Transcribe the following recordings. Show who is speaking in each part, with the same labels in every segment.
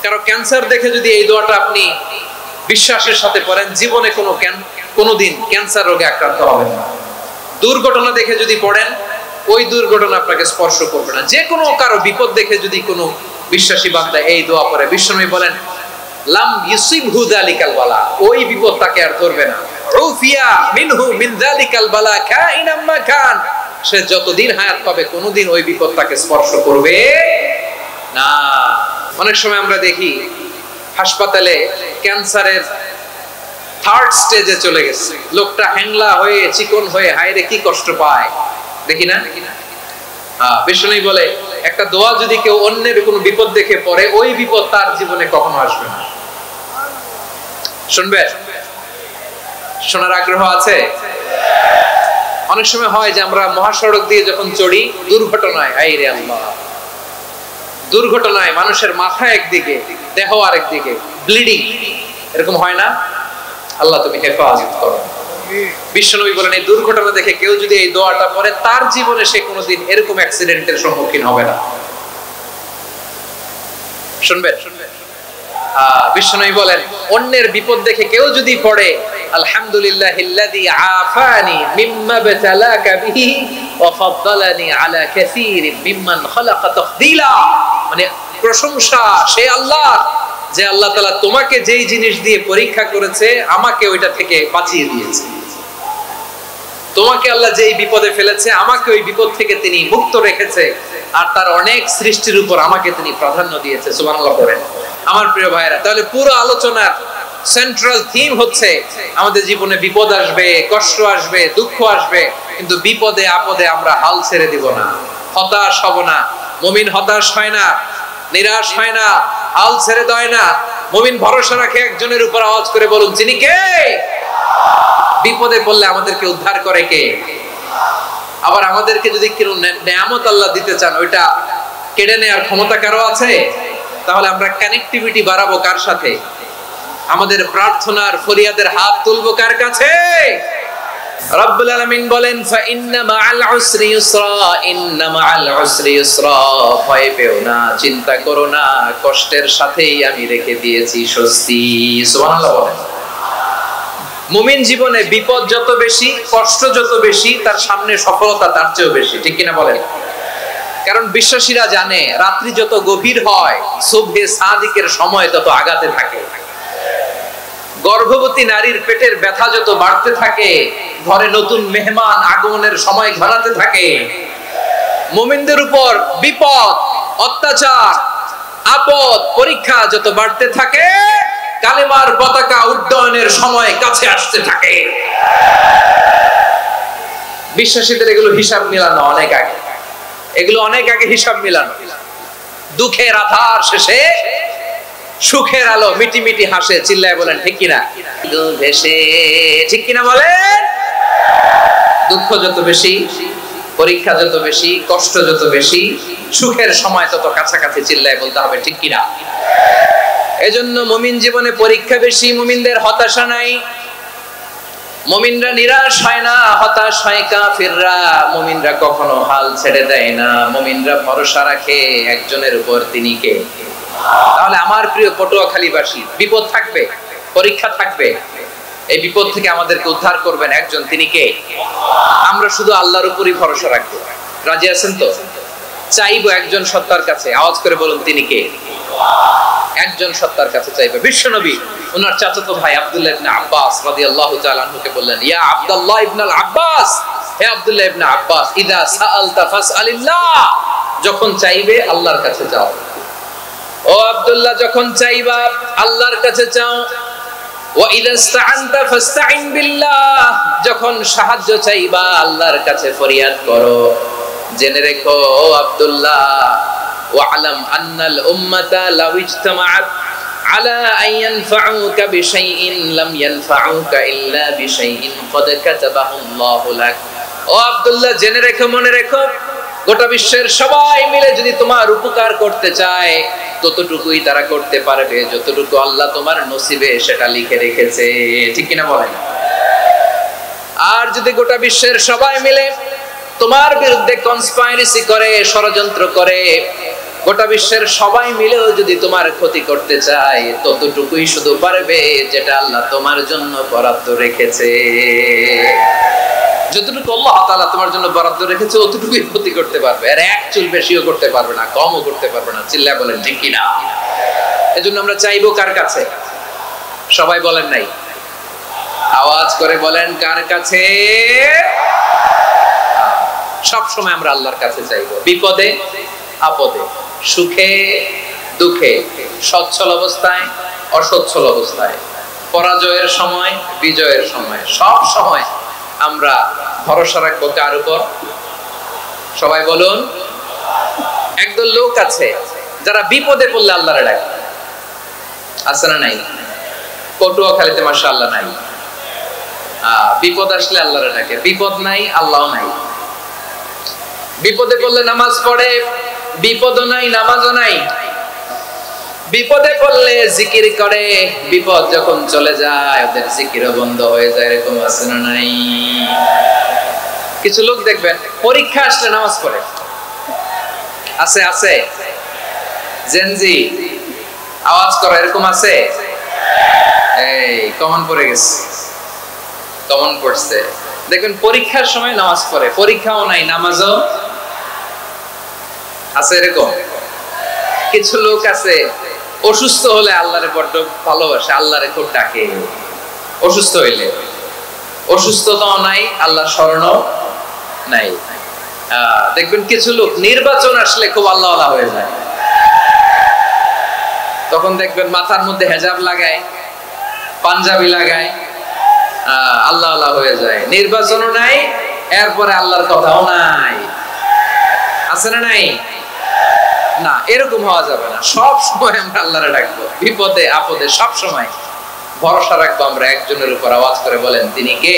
Speaker 1: কারো ক্যান্সার দেখে যদি এই দোয়াটা আপনি বিশ্বাসের সাথে পড়েন, জীবনে কোনোদিন ক্যান্সার রোগে আক্রান্ত হবেন না। দুর্ঘটনা দেখে যদি পড়েন, ওই দুর্ঘটনা আপনাকে স্পর্শ করবে না। যে কোনো কারো বিপদ দেখে যদি কোনো বিশ্বাসী বান্দা এই দোয়া পড়ে, বিশ্বনবী বলেন লাম ইউসিবহু যালিকাল বালা, ওই বিপদ তাকে আর ধরবে না। উফিয়া মিনহু মিন যালিকাল বালা কাইনাম মা কান, সে যতদিন হায়াত পাবে কোনোদিন ওই বিপদ তাকে স্পর্শ করবে না। অনেক সময় আমরা দেখি হাসপাতালে ক্যান্সারের থার্ড স্টেজে চলে গেছে, লোকটা হ্যাংলা হয়ে চিকন হয়ে হায়রে কি কষ্ট পায়, দেখি না? বিষ্ণু বলে একটা দোয়া যদি কেউ অন্যের কোনো বিপদ দেখে পড়ে, ওই বিপদ তার জীবনে কখনো আসবে না। শুনবে? শোনার আগ্রহ আছে? অনেক সময় হয় যে আমরা মহাসড়ক দিয়ে যখন চড়ি, দুর্ঘটনায়, হায়রে আল্লাহ, দুর্ঘটনায় মানুষের মাথা একদিকে, দেহ আরেকদিকে, ব্লিডিং, এরকম হয় না? আল্লাহ তুমি হেফাজত করো। বিশ্বনবী বলেন এই দুর্ঘটনা দেখে কেউ যদি এই দোয়াটা পড়ে, তার জীবনে সে কোনোদিন এরকম অ্যাক্সিডেন্টের সম্মুখীন হবে না। শুনবেন? বিশ্বনবী বলেন অন্যের বিপদ দেখে কেউ যদি পড়ে, আলহামদুলিল্লাহিল্লাযী আফানি মিম্মা বাতালাকা বিহি ওয়া ফাদ্দালানি আলা কাসীরিন মিম্মান খালাকা তাফদীলা, মানে প্রশংসা সেই আল্লাহ, যে আল্লাহ তাআলা তোমাকে যেই জিনিস দিয়ে পরীক্ষা করেছে, আমাকে ওইটা থেকে বাঁচিয়ে দিয়েছে। তোমাকে আল্লাহ যেই বিপদে ফেলেছে, আমাকে ওই বিপদ থেকে তিনি মুক্ত রেখেছে, আর তার অনেক সৃষ্টির উপর আমাকে তিনি প্রাধান্য দিয়েছে। সুবহানাল্লাহ পড়েন। আমার প্রিয় ভাইরা, তাহলে পুরো আলোচনার সেন্ট্রাল থিম হচ্ছে আমাদের জীবনে বিপদ আসবে, কষ্ট আসবে, দুঃখ আসবে, কিন্তু বিপদে আপদে আমরা হাল ছেড়ে দিব না, হতাশ হব না। মুমিন হতাশ হয় না, নিরাশ হয় না, হাল ছেড়ে দেয় না। মুমিন ভরসা রাখে একজনের উপর। আওয়াজ করে বলুন, যিনি কে? বিপদে পড়লে আমাদেরকে উদ্ধার করে কে? আবার আমাদেরকে যদি কোনো নেয়ামত আল্লাহ দিতে চান, ওইটা কেড়ে নেওয়ার ক্ষমতা কারো আছে? তাহলে আমরা কানেক্টিভিটি বাড়াবো কার সাথে? আমাদের প্রার্থনার ফরিয়াদের হাত তুলবো কার কাছে? রব্বুল আলামিন বলেন ফা ইন্না মাআল উসরি ইউসরা, ইন্না মাআল উসরি ইউসরা, ভয় পেও না, চিন্তা করো না, কষ্টের সাথেই আমি রেখে দিয়েছি স্বস্তি। সুবহানাল্লাহ বলেন। মুমিন জীবনে বিপদ যত বেশি, কষ্ট যত বেশি, তার সামনে সফলতা তার চেয়েও বেশি, ঠিক কিনা বলেন? কারণ বিশ্বাসীরা জানে রাত্রি যত গভীর হয়, সুবহে সাদিকের সময় তত আগাতে থাকে। গর্ভবতী নারীর পেটের ব্যথা যত বাড়তে থাকে, ঘরে নতুন মেহমান আগমনের সময় ঘনাতে থাকে। মুমিনদের উপর বিপদ, অত্যাচার, আপদ, পরীক্ষা যত বাড়তে থাকে, কালেমার পতাকা উড্ডয়নের সময় কাছে আসতে থাকে। বিশ্বাসীদের এগুলো হিসাব মিলানো অনেক আগে, এগুলো অনেক আগে হিসাব মিলানো। দুঃখের আধার শেষে সুখের আলো মিটি মিটি হাসে, চিল্লায় বলেন ঠিক কিনা? ঠিক কিনা বলেন? দুঃখ যত বেশি, পরীক্ষা যত বেশি, কষ্ট যত বেশি, সুখের সময় তত কাছাকাছি, চিল্লায় বলতে হবে ঠিক কিনা? এজন্য মুমিন জীবনে পরীক্ষা বেশি, মুমিনদের হতাশা নাই। মুমিনরা নিরাশ হয় না, হতাশ হয় কাফিররা। মুমিনরা কখনো হাল ছেড়ে দেয় না, মুমিনরা ভরসা রাখে একজনের উপর, তিনি কে? তাহলে আমার প্রিয় পটুয়াখালীবাসী, বিপদ থাকবে, পরীক্ষা থাকবে, এই বিপদ থেকে আমাদেরকে উদ্ধার করবেন একজন, তিনি কে? আমরা শুধু আল্লাহর উপরই ভরসা রাখবো। রাজি আছেন তো? চাইবো একজন সত্তার কাছে। আওয়াজ করে বলুন, তিনি কে? একজন সত্তার কাছে চাইবে। বিশ্বনবী ওনার চাচাতো ভাই আব্দুল্লাহ ইবনে আব্বাস রাদিয়াল্লাহু তাআলা আনহুকে বললেন, ইয়া আব্দুল্লাহ ইবনুল আব্বাস, হে আব্দুল্লাহ ইবনে আব্বাস, ইযা সাআলতা ফাসআলিল্লাহ, যখন চাইবে আল্লাহর কাছে যাও। ও আব্দুল্লাহ, যখন চাইবা আল্লাহর কাছে চাও। ওয়া ইযা ইসতাআনতা ফাসতাইন বিল্লাহ, যখন সাহায্য চাইবা আল্লাহর কাছে ফরিয়াদ করো। জেনে রেখো ও আব্দুল্লাহ, ওয়া'লাম আন্নাল উম্মাতা লাউ ইজতামাআত আলা আন ইয়ানফাউকা বিশাইইন লাম ইয়ানফাউকা ইল্লা বিশাইইন ক্বাদ কাতাবাহু আল্লাহু লাক। ও আব্দুল্লাহ, জেনে রেখো, মনে রেখো, গোটা বিশ্বের সবাই মিলে যদি তোমার উপকার করতে চায়, ততটুকুই তারা করতে পারবে যতটুকু আল্লাহ তোমার নসিবে সেটা লিখে রেখেছে, ঠিক কিনা বলেন? আর যদি গোটা বিশ্বের সবাই মিলে তোমার বিরুদ্ধে কনস্পাইরেসি করে, ষড়যন্ত্র করে, গোটা বিশ্বের সবাই মিলেও যদি তোমার ক্ষতি করতে চায় ততটুকুই শুধু পারবে যেটা আল্লাহ তোমার জন্য বরাদ্দ রেখেছে। যতটুকু আল্লাহ তাআলা তোমার জন্য বরাদ্দ রেখেছে অতটুকুই ক্ষতি করতে পারবে, আর এক চুল বেশিও করতে পারবে না, কমও করতে পারবে না। চিল্লায় বলেন ঠিক কি না? এজন্য আমরা চাইবো কার কাছে? সবাই বলেন নাই, আওয়াজ করে বলেন কার কাছে? সব সময় আমরা আল্লাহর কাছে চাইবো, বিপদে আপদে, সুখে দুঃখে, সচ্ছল অবস্থায় অসচ্ছল অবস্থায়, পরাজয়ের সময় বিজয়ের সময়, সব সময় আমরা ভরসা রাখবো কার উপর? সবাই বলুন। একদল লোক আছে যারা বিপদে পড়লে আল্লাহরে ডাকে, আছে না নাই? পটুয়াখালীতে মাশাআল্লাহ নাই, বিপদ আসলে আল্লাহরে ডাকে, বিপদ নাই আল্লাহ নাই। বিপদে পড়লে নামাজ পড়ে, বিপদও নাই নামাজও নাই। বিপদে পড়লে জিকির করে, বিপদ যখন চলে যায় ওদের জিকিরও বন্ধ হয়ে যায়। এরকম আছে না নাই? কিছু লোক দেখবেন পরীক্ষা আসলে নামাজ পড়ে, আছে আছে জেনজি আওয়াজ করে, এরকম আছে? এই কমন পড়ে গেছে, কমন পড়ছে। দেখবেন পরীক্ষার সময় নামাজ পড়ে, পরীক্ষাও নাই নামাজও আছে। এরকম কিছু লোক আছে অসুস্থ হলে আল্লাহরে বড্ড ভালোবাসে, আল্লাহরে খুব ডাকে। অসুস্থ হইলে অসুস্থতাও নাই, আল্লাহর স্মরণও নাই। দেখবেন কিছু লোক নির্বাচন আসলে খুব আল্লাহওয়ালা হয়ে যায়, তখন দেখবেন মাথার মধ্যে হেজাব লাগায়, পাঞ্জাবি লাগায়, আল্লাহওয়ালা হয়ে যায়। নির্বাচনও নাই, এরপরে আল্লাহর কথাও নাই। আছে না নাই? না, এরকম হওয়া যাবে না। সব সময় আমরা আল্লাহরে ডাকবো, বিপদে আপদে সব সময় ভরসা রাখবো আমরা একজনের উপর। আওয়াজ করে বলেন তিনি কে?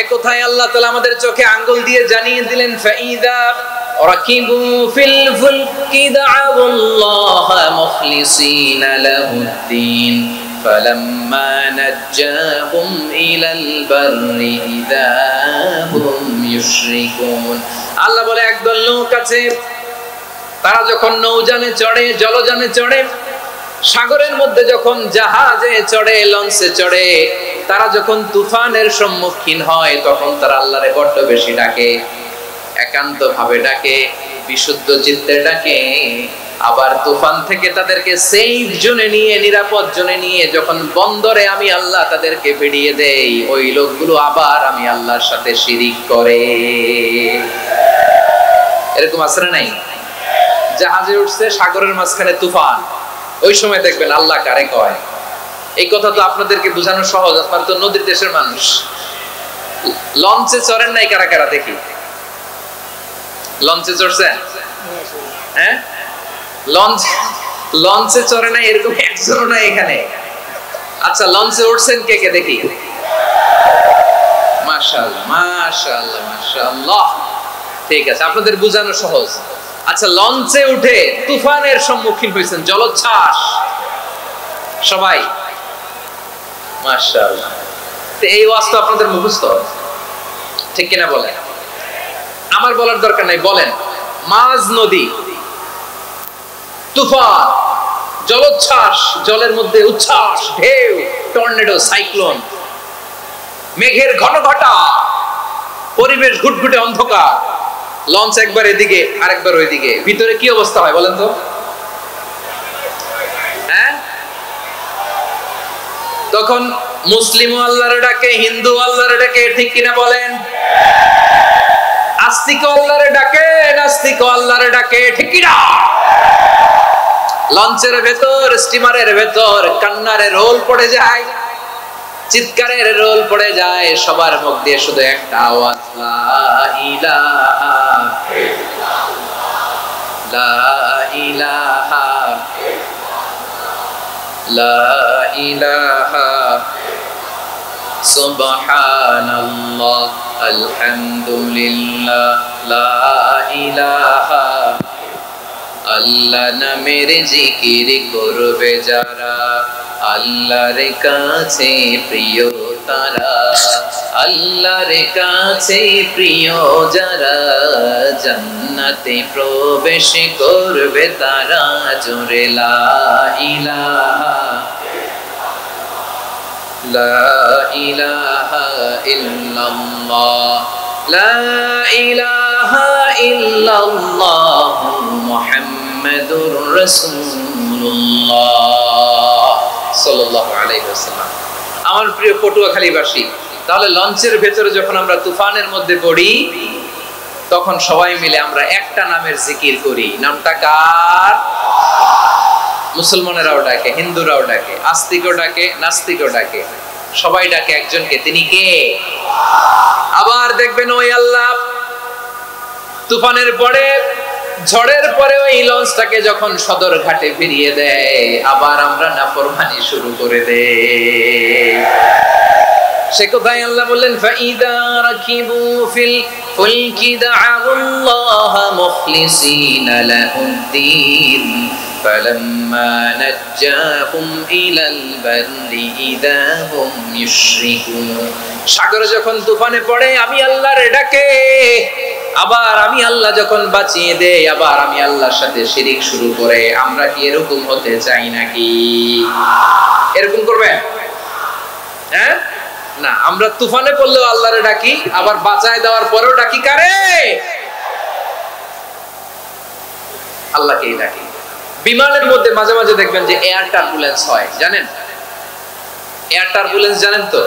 Speaker 1: এ কথাই আল্লাহ তাআলা আমাদের চোখে আঙ্গুল দিয়ে জানিয়ে দিলেন, ফাইদা রাকিবু ফিল ফুলকি দা'আল্লাহ মুখলিসিনা লাহুদ্দিন ফালাম্মা নাজ্জাহুম ইলাল বাররি ইযা হুম ইউশরিকুন। আল্লাহ বলে একদল লোক আছে, তারা যখন নৌযানে চড়ে, জলযানে চড়ে, সাগরের মধ্যে যখন জাহাজে চড়ে, লঞ্চে চড়ে, তারা যখন তুফানের সম্মুখীন হয় তখন তারা আল্লাহরে বড্ড বেশি ডাকে, একান্ত ভাবে ডাকে, বিশুদ্ধ চিত্তে ডাকে। আবার তুফান থেকে তাদেরকে সেফ জোনে নিয়ে, নিরাপদ জোনে নিয়ে যখন বন্দরে আমি আল্লাহ তাদেরকে ফিরিয়ে দেই, ওই লোকগুলো আবার আমি আল্লাহর সাথে শিরিক করে। এরকম আছে না নাই? জাহাজে উঠছে, সাগরের মাঝখানে তুফান, ওই সময় দেখবেন আল্লাহ কারে কয়। এই কথা তো আপনাদেরকে বোঝানো সহজ, আপনারা তো নদীর দেশের মানুষ। লঞ্চে চড়েন নাই কারা কারা? দেখি, লঞ্চে চড়ছেন? হ্যাঁ, লঞ্চে চড়ে নাই এরকম একজনও নাই এখানে। আচ্ছা, লঞ্চে উঠছেন কে কে? দেখি। মাশাআল্লাহ মাশাআল্লাহ মাশাআল্লাহ, ঠিক আছে, আপনাদের বোঝানো সহজ। আচ্ছা, লঞ্চে উঠে তুফানের সম্মুখীন হয়েছেন, জলোচ্ছ্বাস, সবাই? মাশাআল্লাহ। এই ওয়াজ তো আপনাদের মুখস্থ, ঠিক কিনা বলেন? আমার বলার দরকার নাই, বলেন। মাঝ নদী, তুফান, জলোচ্ছ্বাস, জলের মধ্যে উচ্ছ্বাস, ঢেউ, টর্নেডো, সাইক্লোন, মেঘের ঘনঘটা, পরিবেশ ঘুটঘুটে অন্ধকার, লঞ্চ একবার এদিকে আরেকবার ওইদিকে, ভিতরে কি অবস্থা হয় বলেন তো? হ্যাঁ, তখন মুসলিম আল্লাহর ডাকে, হিন্দু আল্লাহর ডাকে, ঠিক কিনা বলেন? আস্তিক আল্লাহর ডাকে, নাস্তিক আল্লাহর ডাকে, ঠিক কিনা? লঞ্চের ভেতর, স্টিমারের ভেতর কান্নার রোল পড়ে যায়, চিৎকারের রোল পড়ে যায়, সবার মুখ দিয়ে শুধু একটা আওয়াজ, লা ইলাহা লা ইলাহা লা ইলাহা সুবহানাল্লাহ আলহামদুলিল্লাহ লা ইলাহা। আল্লাহ নামের জিকির করবে যারা, আল্লাহর কাছে প্রিয় তারা, আল্লাহর কাছে প্রিয় যারা জান্নাতে প্রবেশ করবে তারা জোরে লা ইলাহা লা ইলাহা ইল্লাল্লাহ লা ইলাহা ইল্লাল্লাহ মুহাম্মাদুর রাসূলুল্লাহ সাল্লাল্লাহু আলাইহি ওয়াসাল্লাম। আমার প্রিয় পটুয়াখালীবাসী, তাহলে লঞ্চের ভেতরে যখন আমরা তুফানের মধ্যে পড়ি তখন সবাই মিলে আমরা একটা নামের জিকির করি। নামটা কার? মুসলমানেরাও ডাকে, হিন্দুরাও ডাকে, আস্তিকও ডাকে, নাস্তিকও ডাকে, সবাই ডাকে একজনকে। তিনি কে? আবার দেখবেন ওই আল্লাহ তুফানের পরে, ঝড়ের পরে ওই লঞ্চটাকে যখন সদর ঘাটে ফিরিয়ে দেয়, আবার আমরা নাফরমানি শুরু করে দেই। সে কোথায় আল্লাহ বললেন ফাইদা রাকিবু ফিল ফুলকি দা'আল্লাহ মুখলিসিনা লাহুদ্দিন ফালাম্মা নাজ্জাহুম ইলাল বাররি ইযা হুম ইউশরিকুন। সাগরে যখন তুফানে পড়ে আমি আল্লাহর ডাকে, আবার আমি আল্লাহ যখন বাঁচিয়ে দেই, আবার আমি আল্লাহর সাথে শিরিক শুরু করে। আমরা কি এরকম হতে চাই নাকি? এরকম করবেন? হ্যাঁ না, আমরা তুফানে পড়লেও আল্লাহরে ডাকি, আবার বাঁচায় দেওয়ার পরেও ডাকি কারে? আল্লাহকেই ডাকি। বিমানের মধ্যে মাঝে মাঝে দেখবেন যে এয়ার টার্বুলেন্স হয়, জানেন? এয়ার টার্বুলেন্স জানেন তো?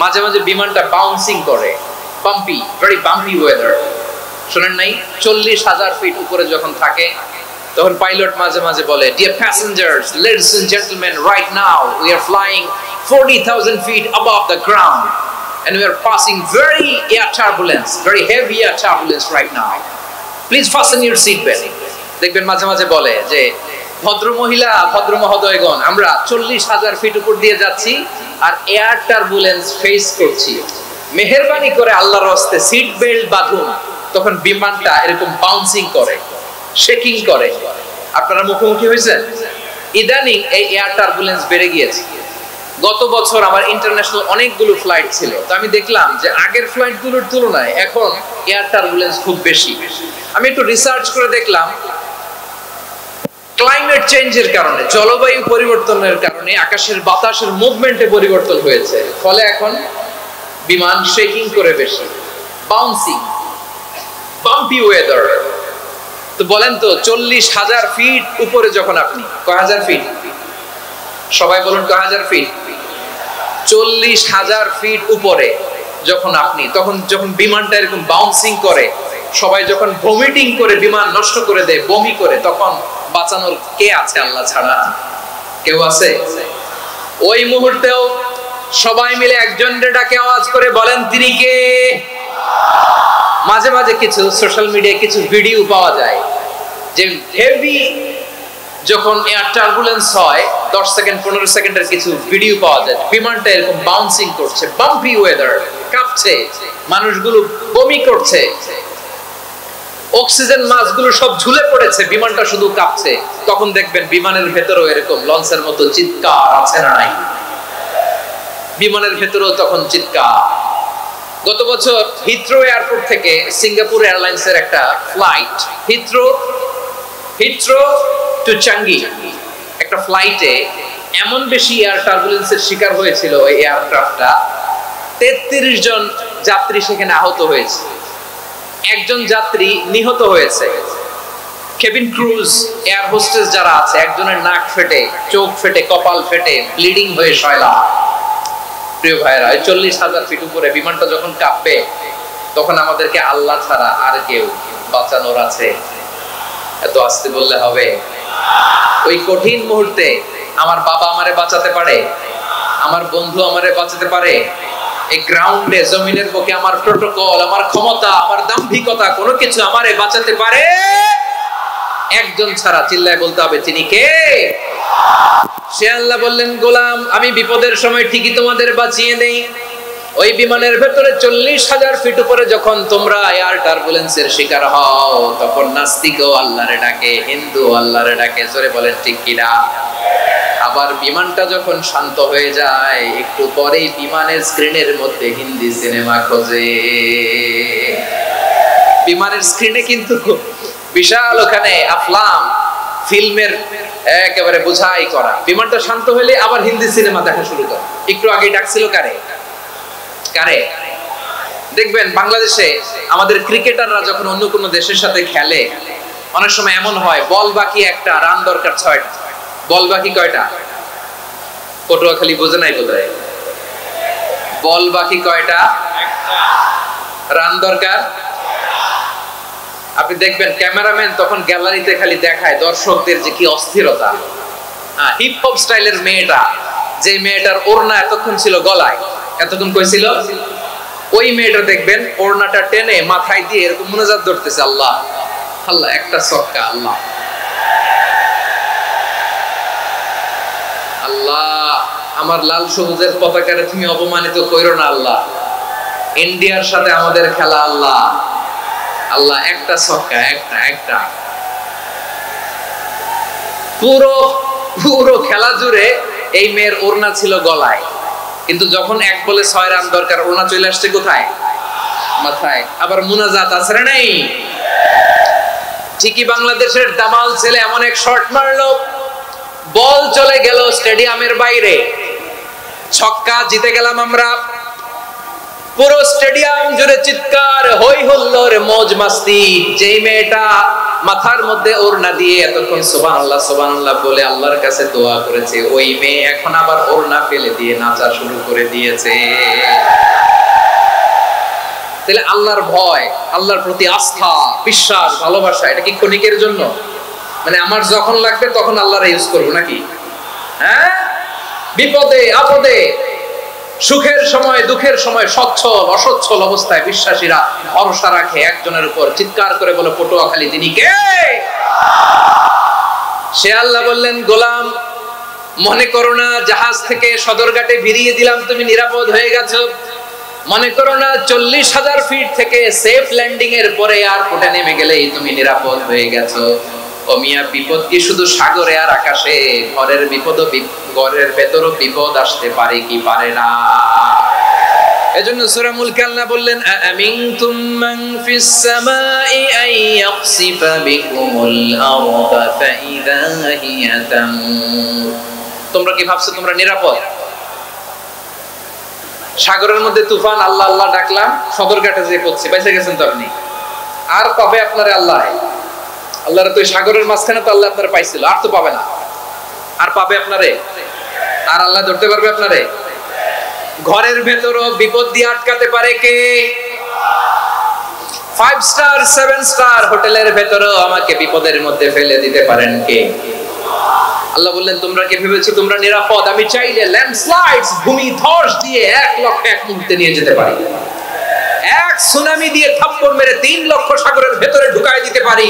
Speaker 1: মাঝে মাঝে বিমানটা বাউন্সিং করে, বাম্পি, ভেরি বাম্পি ওয়েদার। শুনেন নাই? 40,000 ফিট উপরে যখন থাকে তখন পাইলট মাঝে মাঝে বলে, dear passengers, ladies and gentleman, right now we are flying 40,000 feet above the ground and we are passing very air turbulence, very heavy air turbulence right now. Please fasten your seat belt. দেখবেন মাঝে মাঝে বলে যে ভদ্র মহিলা, ভদ্র মহোদয়গণ, আমরা 40,000 ফিট উপর দিয়ে যাচ্ছি আর এয়ার টার্বুলেন্স ফেস করছি, মেহেরবানি করে আল্লাহর রাস্তে সিট বেল্ট বাঁধুন। তখন বিমানটা এরকম বাউন্সিং করে, শেকিং করে। আপনারা মুখোমুখি হয়েছেন? ইদানিং এই এয়ার টার্বুলেন্স বেড়ে গিয়েছে। গত বছর আমার ইন্টারন্যাশনাল অনেকগুলো ফ্লাইট ছিল, তো আমি দেখলাম যে আগের ফ্লাইটগুলোর তুলনায় এখন এয়ার টার্বুলেন্স খুব বেশি। আমি একটু রিসার্চ করে দেখলাম ক্লাইমেট চেঞ্জের কারণে, জলবায়ু পরিবর্তনের কারণে আকাশের বাতাসের মুভমেন্টে পরিবর্তন হয়েছে, ফলে এখন বিমান শেকিং করে বেশি, বাউন্সিং, বাম্পি ওয়েদার। তো বলেন তো 40,000 ফিট উপরে যখন আপনি, কয় হাজার ফিট? সবাই বলুন কয় হাজার ফিট? 40,000 ফিট উপরে যখন আপনি, তখন যখন বিমানটা এরকম বাউন্সিং করে, সবাই যখন ভমিটিং করে বিমান নষ্ট করে দেয়, বমি করে, তখন বাঁচানোর কে আছে আল্লাহ ছাড়া? কেউ আছে? ওই মুহূর্তেও সবাই মিলে একজনের ডাকে আওয়াজ করে বলেন তিনি কে? মাঝে মাঝে কিছু সোশ্যাল মিডিয়ায় কিছু ভিডিও পাওয়া যায় যে হেভি যখন এয়ার টার্বুলেন্স হয় 10 সেকেন্ড 15 সেকেন্ডের কিছু ভিডিও পাওয়া যায়, বিমানটা এরকম বাউন্সিং করছে, বাম্পি ওয়েদার, কাঁপছে, মানুষগুলো বমি করছে, অক্সিজেন মাস্কগুলো সব ঝুলে পড়েছে, বিমানটা শুধু কাঁপছে। তখন দেখবেন বিমানের ভেতরেও এরকম লঞ্চের মতো চিৎকার আছে না নাই? বিমানের ভেতরেও তখন চিৎকার। গত বছর হিথ্রো এয়ারপোর্ট থেকে সিঙ্গাপুর এয়ারলাইন্সের একটা ফ্লাইট, হিথ্রো টু চাঙ্গি, একটা ফ্লাইটে এমন বেশি এয়ার টার্বুলেন্সের শিকার হয়েছিল ওই এয়ারক্রাফটটা, 33 জন যাত্রী সেখানে আহত হয়েছে, একজন যাত্রী নিহত হয়েছে। কেবিন ক্রুজ, এয়ার হোস্টেস যারা আছে, একজনের নাক ফেটে, চোখ ফেটে, কপাল ফেটে, ব্লিডিং হয়ে শয়লা। প্রিয় ভাইরা, 40,000 ফিট উপরে বিমানটা যখন কাঁপবে, তখন আমাদেরকে আল্লাহ ছাড়া আর কেউ বাঁচানোর আছে? এত আস্তে বললে হবে? ওই কঠিন মুহূর্তে আমার বাবা আমারে বাঁচাতে পারে, আমার বন্ধু আমারে বাঁচাতে পারে। এই গ্রাউন্ডে, জমিনের বুকে আমার প্রোটোকল, আমার ক্ষমতা, আমার দাম্ভিকতা, কোনো কিছু আমারে বাঁচাতে পারে একজন ছাড়া। চিল্লায় বলতে হবে তিনি কে? সে আল্লাহ বললেন, গোলাম আমি বিপদের সময় ঠিকই তোমাদের বাঁচিয়ে দেই। ওই বিমানের ভেতরে 40,000 ফিট উপরে যখন তোমরা এয়ার টার্বুলেন্সের শিকার হও, তখন নাস্তিকও আল্লাহরে ডাকে, হিন্দু আল্লাহরে ডাকে। জোরে বলেন ঠিক কিনা? আবার বিমানটা যখন শান্ত হয়ে যায় একটু পরেই বিমানের স্ক্রিনের মধ্যে হিন্দি সিনেমা খোঁজে। বিমানের স্ক্রিনে কিন্তু বিশাল ওখানে আফলাম ফিল্মের একেবারে বোঝাই করা। বিমানটা শান্ত হলে আবার হিন্দি সিনেমা দেখা শুরু করে। একটু আগে ডাকছিল কারে কারে দেখবেন বাংলাদেশে আমাদের ক্রিকেটাররা যখন অন্য কোনো দেশের সাথে খেলে অনেক সময় এমন হয় বল বাকি একটা, রান দরকার 6টা। বল বাকি কয়টা? পটুয়াখালী বোঝে নাই বোধহয়। বল বাকি কয়টা? রান দরকার। আপনি দেখবেন ক্যামেরাম্যান তখন গ্যালারিতে খালি দেখায় দর্শকদের যে কি অস্থিরতা। হিপ হপ স্টাইলের মেয়েটা, যে মেয়েটার ওড়না এতক্ষণ ছিল গলায়, এতক্ষণ কই ছিল, ওই মেয়েটা দেখবেন ওড়নাটা টেনে মাথায় দিয়ে এরকম মুনাজাত ধরতেছে, আল্লাহ আল্লাহ, একটা ছক্কা, আল্লাহ আল্লাহ, আমার লাল সবুজের পতাকারে তুমি অপমানিত কইরো না আল্লাহ, ইন্ডিয়ার সাথে আমাদের খেলা, আল্লাহ আল্লাহ, একটা ছক্কা, একটা একটা। পুরো পুরো খেলা জুড়ে এই মেয়ের ওড়না ছিল গলায়, কিন্তু যখন 1 বলে 6 রান দরকার ওড়না চলে আসছে কোথায়? মাথায়। আবার মুনাজাত আছে না নাই? ঠিকই বাংলাদেশের দামাল ছেলে এমন এক শট মারলো, বল চলে গেল স্টেডিয়ামের বাইরে, ছক্কা, জিতে গেলাম আমরা। পুরো স্টেডিয়াম জুড়ে চিৎকার, হই হুল্লোড়, মौज মাস্তি। যেই মেয়েটা মাথার মধ্যে ওড়না দিয়ে এতক্ষণ সুবহানাল্লাহ সুবহানাল্লাহ বলে আল্লাহর কাছে দোয়া করেছে, ওই মেয়ে এখন আবার ওড়না ফেলে দিয়ে নাচা শুরু করে দিয়েছে। তাহলে আল্লাহর ভয়, আল্লাহর প্রতি আস্থা, বিশ্বাস, ভালোবাসা, এটা কি ক্ষণিকের জন্য? মানে আমার যখন লাগবে তখন আল্লাহর ইউজ করব নাকি? হ্যাঁ, বিপদে আপদে, সুখের সময় দুঃখের সময়, সচ্ছল অসচ্ছল অবস্থায় বিশ্বাসীরা ভরসা রাখে একজনের উপর। চিৎকার করে বলে পটুয়াখালী তিনি কে? সে আল্লাহ বললেন, গোলাম মনে করো না জাহাজ থেকে সদরঘাটে ভিড়িয়ে দিলাম তুমি নিরাপদ হয়ে গেছো, মনে করো না 40,000 ফিট থেকে সেফ ল্যান্ডিং এর পরে এয়ারপোর্টে নেমে গেলেই তুমি নিরাপদ হয়ে গেছো। ও মিয়া, বিপদ কি শুধু সাগরে আর আকাশে? ঘরের বিপদও, ঘরের ভেতরও বিপদ আসতে পারে কি পারে না? এজন্য সূরা মুলক আল্লাহ বললেন, আমিনতুম মান ফিস সামাই আই ইয়াখসিফা বিকুমুল আরদা ফাইযা হিয়া তামুর। তোমরা কি ভাবছো তোমরা নিরাপদ? সাগরের মধ্যে তুফান, আল্লাহ আল্লাহ ডাকলাম, সদরঘাটে যে পড়ছে, বেঁচে গেছেন তো আপনি। আর পাবে আপনারে আল্লাহ? আল্লাহর তো সাগরের মাঝখানে তো আল্লাহ আপনারা পাইছিল, আর তো পাবে না। আর পাবে আপনারে? আর আল্লাহ ধরতে পারবে আপনারে? ঘরের ভেতরও বিপদ দিয়ে আটকাতে পারে কে? 5 স্টার 7 স্টার হোটেলের ভেতরও আমাকে বিপদের মধ্যে ফেলে দিতে পারেন কে? আল্লাহ বললেন, তোমরা কি ভেবেছো তোমরা নিরাপদ? আমি চাইলে ল্যান্ডস্লাইডস, ভূমি ধস দিয়ে 1 লক্ষ 1 মুহূর্তে নিয়ে যেতে পারি। এক সুনামি দিয়ে থাপ্পড় মেরে 3 লক্ষ সাগরের ভেতরে ঢুকায় দিতে পারি।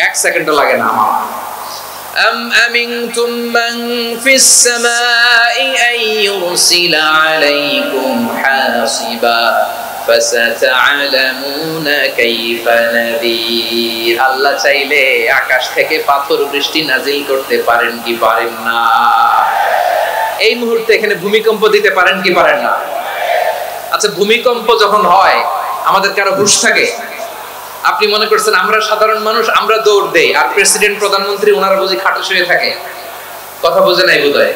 Speaker 1: 1 সেকেন্ডও লাগে না আমার। আম আমিনতুম মান ফিস সামাই আন ইউরসিলা আলাইকুম হাসিবা ফাসাতা'লামুনা কাইফা নাযীর। আল্লাহ চাইলে আকাশ থেকে পাথর বৃষ্টি নাজিল করতে পারেন কি পারেন না? এই মুহূর্তে এখানে ভূমিকম্প দিতে পারেন কি পারেন না? আচ্ছা, ভূমিকম্প যখন হয় আমাদের কারো হুঁশ থাকে? আপনি মনে করছেন আমরা সাধারণ মানুষ, আমরা দৌড় দেই, আর প্রেসিডেন্ট প্রধানমন্ত্রী ওনারা বুঝি খাটে শুয়ে থাকে? কথা বোঝে নাই বোধহয়।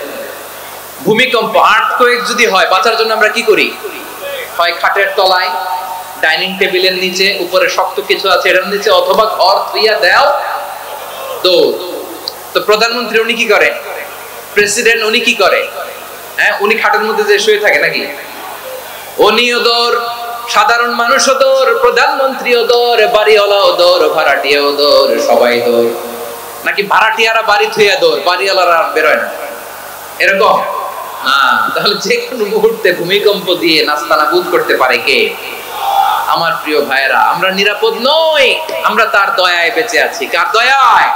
Speaker 1: ভূমিকম্প, আর্থকোয়েক যদি হয়, বাঁচার জন্য আমরা কি করি? হয় খাটের তলায়, ডাইনিং টেবিলের নিচে, উপরে শক্ত কিছু আছে এটার নিচে, অথবা ঘর থুইয়া দেও দৌড়। তো প্রধানমন্ত্রী উনি কি করে? প্রেসিডেন্ট উনি কি করে? হ্যাঁ, উনি খাটের মধ্যে যে শুয়ে থাকে নাকি? উনিও দৌড়, সাধারণ মানুষও দৌড়, প্রধানমন্ত্রীও দৌড়, বাড়িওয়ালাও দৌড়, ভাড়াটিয়াও দৌড়, সবাই দৌড়। নাকি ভাড়াটিয়ারা বাড়ি থুইয়া দৌড়, বাড়িওয়ালারা বেরোয় না? এরকম না। তাহলে যে কোনো মুহূর্তে ভূমিকম্প দিয়ে নাস্তানাবুদ করতে পারে কে? আমার প্রিয় ভাইয়েরা, আমরা নিরাপদ নই, আমরা তার দয়ায় বেঁচে আছি। কার দয়ায়?